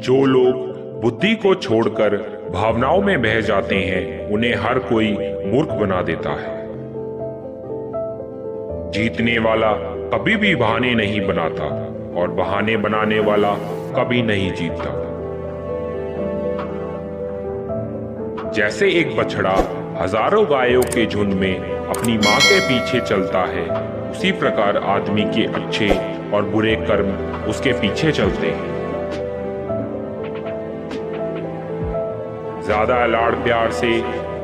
जो लोग बुद्धि को छोड़कर भावनाओं में बह जाते हैं, उन्हें हर कोई मूर्ख बना देता है। जीतने वाला कभी भी बहाने नहीं बनाता और बहाने बनाने वाला कभी नहीं जीतता। जैसे एक बछड़ा हजारों गायों के झुंड में अपनी मां के पीछे चलता है, उसी प्रकार आदमी के अच्छे और बुरे कर्म उसके पीछे चलते हैं। ज्यादा लाड़ प्यार से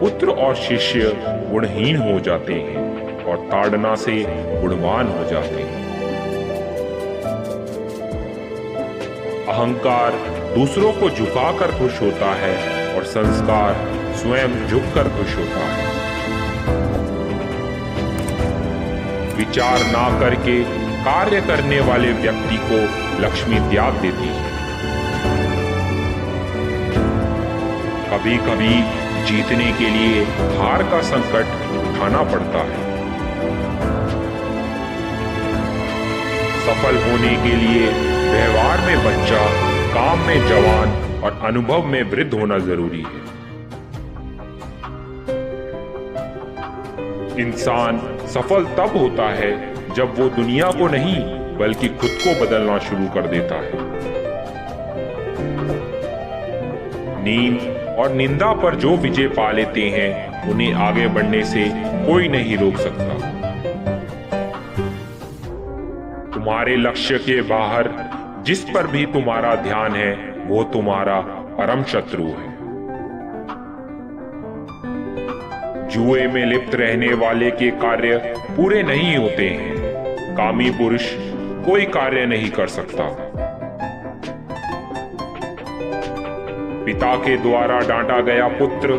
पुत्र और शिष्य गुणहीन हो जाते हैं और ताड़ना से गुणवान हो जाते हैं। अहंकार दूसरों को झुकाकर खुश होता है और संस्कार स्वयं झुककर खुश होता है। विचार ना करके कार्य करने वाले व्यक्ति को लक्ष्मी त्याग देती है। कभी कभी जीतने के लिए हार का संकट उठाना पड़ता है। सफल होने के लिए व्यवहार में बच्चा, काम में जवान और अनुभव में वृद्ध होना जरूरी है। इंसान सफल तब होता है जब वो दुनिया को नहीं बल्कि खुद को बदलना शुरू कर देता है। नींद और निंदा पर जो विजय पा लेते हैं, उन्हें आगे बढ़ने से कोई नहीं रोक सकता। तुम्हारे लक्ष्य के बाहर जिस पर भी तुम्हारा ध्यान है, वो तुम्हारा परम शत्रु है। जुए में लिप्त रहने वाले के कार्य पूरे नहीं होते हैं। कामी पुरुष कोई कार्य नहीं कर सकता। पिता के द्वारा डांटा गया पुत्र,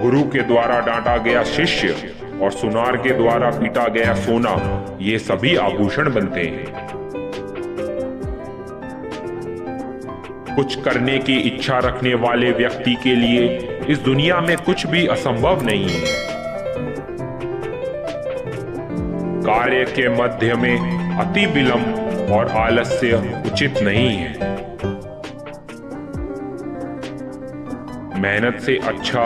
गुरु के द्वारा डांटा गया शिष्य और सुनार के द्वारा पीटा गया सोना, ये सभी आभूषण बनते हैं। कुछ करने की इच्छा रखने वाले व्यक्ति के लिए इस दुनिया में कुछ भी असंभव नहीं है। कार्य के मध्य में अति विलंब और आलस्य उचित नहीं है। मेहनत से अच्छा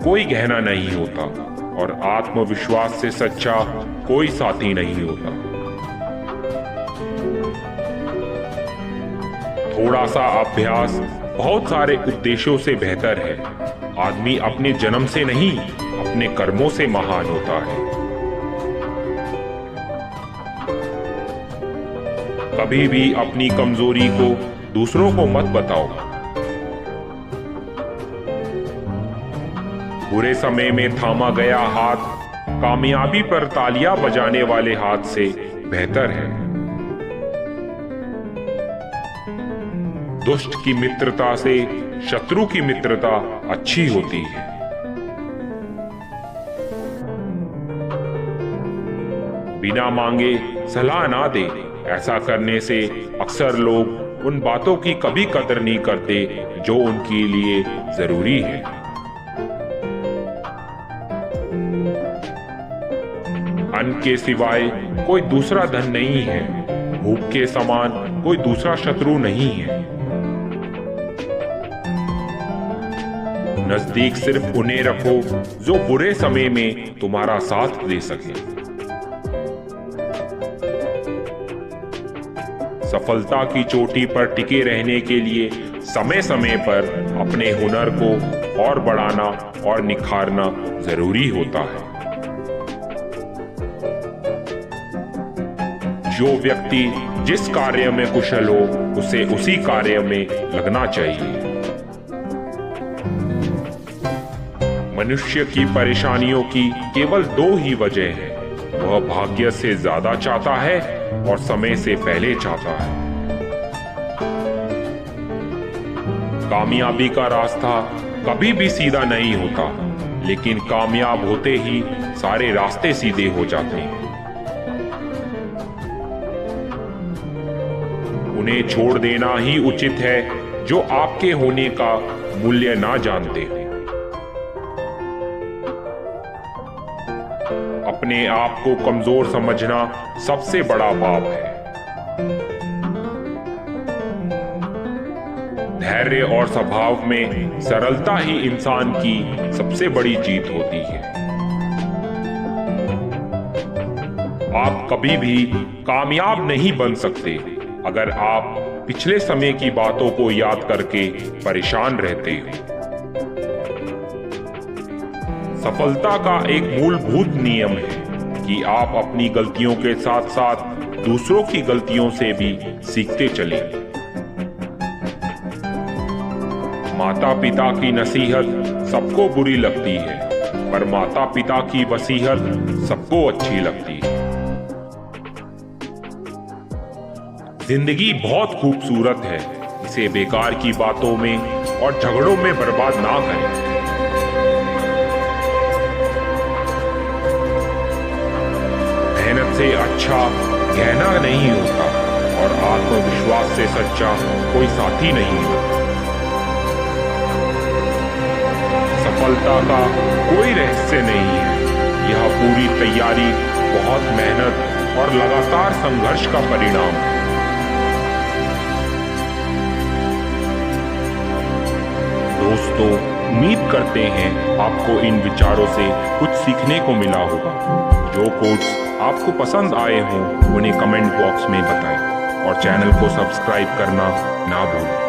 कोई गहना नहीं होता और आत्मविश्वास से सच्चा कोई साथी नहीं होता। थोड़ा सा अभ्यास बहुत सारे उद्देश्यों से बेहतर है। आदमी अपने जन्म से नहीं, अपने कर्मों से महान होता है। कभी भी अपनी कमजोरी को दूसरों को मत बताओ। बुरे समय में थामा गया हाथ कामयाबी पर तालियां बजाने वाले हाथ से बेहतर है। दुष्ट की मित्रता से शत्रु की मित्रता अच्छी होती है। बिना मांगे सलाह ना दे। ऐसा करने से अक्सर लोग उन बातों की कभी कदर नहीं करते जो उनके लिए जरूरी है। अन्न के सिवाय कोई दूसरा धन नहीं है। भूख के समान कोई दूसरा शत्रु नहीं है। नजदीक सिर्फ उन्हें रखो जो बुरे समय में तुम्हारा साथ दे सके। सफलता की चोटी पर टिके रहने के लिए समय समय पर अपने हुनर को और बढ़ाना और निखारना जरूरी होता है। जो व्यक्ति जिस कार्य में कुशल हो, उसे उसी कार्य में लगना चाहिए। मनुष्य की परेशानियों की केवल दो ही वजह है। वह भाग्य से ज्यादा चाहता है और समय से पहले चाहता है। कामयाबी का रास्ता कभी भी सीधा नहीं होता, लेकिन कामयाब होते ही सारे रास्ते सीधे हो जाते हैं। उन्हें छोड़ देना ही उचित है जो आपके होने का मूल्य ना जानते हो। अपने आप को कमजोर समझना सबसे बड़ा पाप है। धैर्य और स्वभाव में सरलता ही इंसान की सबसे बड़ी जीत होती है। आप कभी भी कामयाब नहीं बन सकते अगर आप पिछले समय की बातों को याद करके परेशान रहते हो। सफलता का एक मूलभूत नियम है कि आप अपनी गलतियों के साथ साथ दूसरों की गलतियों से भी सीखते चलें। माता पिता की नसीहत सबको बुरी लगती है, पर माता पिता की वसीयत सबको अच्छी लगती है। जिंदगी बहुत खूबसूरत है, इसे बेकार की बातों में और झगड़ों में बर्बाद ना करें। मेहनत से अच्छा गहना नहीं होता और आत्मविश्वास से सच्चा कोई साथी नहीं होता। सफलता का कोई रहस्य नहीं है, यह पूरी तैयारी, बहुत मेहनत और लगातार संघर्ष का परिणाम है। दोस्तों, उम्मीद करते हैं आपको इन विचारों से कुछ सीखने को मिला होगा। जो कोट्स आपको पसंद आए हों उन्हें कमेंट बॉक्स में बताएं और चैनल को सब्सक्राइब करना ना भूलें।